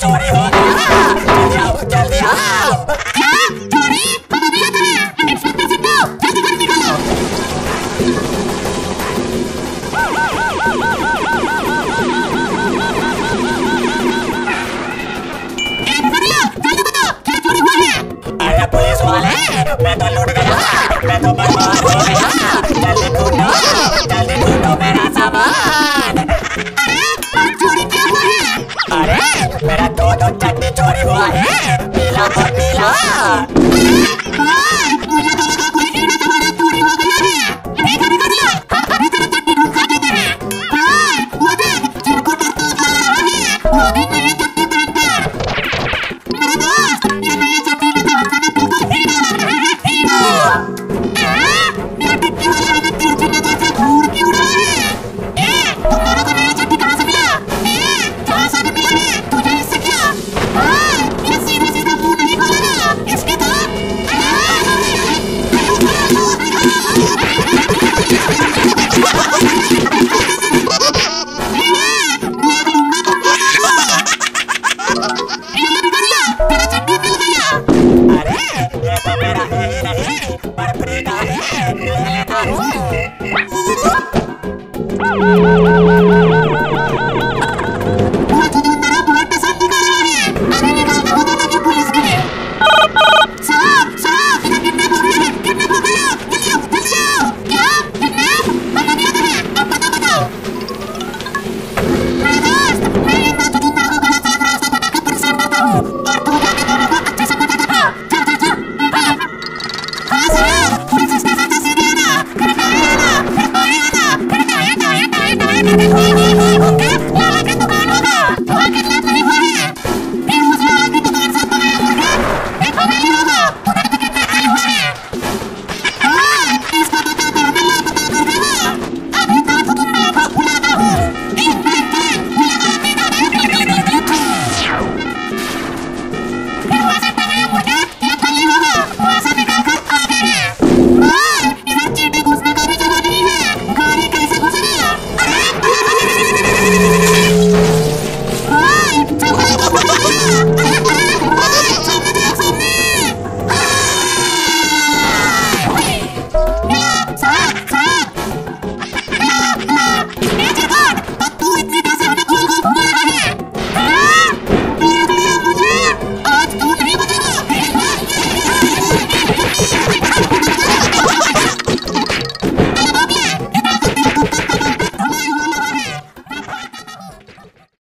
चोरी हो गया, जल्दी आओ जल्दी आओ। चोरी पता नहीं करा, सिद्धू सिद्धू जल्दी घर निकालो। जल्दी बताओ क्या चोरी हुआ है? अरे पुलिस वाले, मैं तो लूट गया, मैं तो बर्बाद हो गया, जल्दी ढूंढो मेरा सामान। अरे चोरी क्या हुआ है? अरे मेरा दो चटनी चोरी हुआ है, पीला और नीला। मुझे तो लगा कोई हीरा जवाहरात चोरी हो गया है। देखा दिया, हम अभी तेरा चटनी ढूंढ खा देते हैं। वो देख चिरकुट तोड़ खा रहा है, वो देख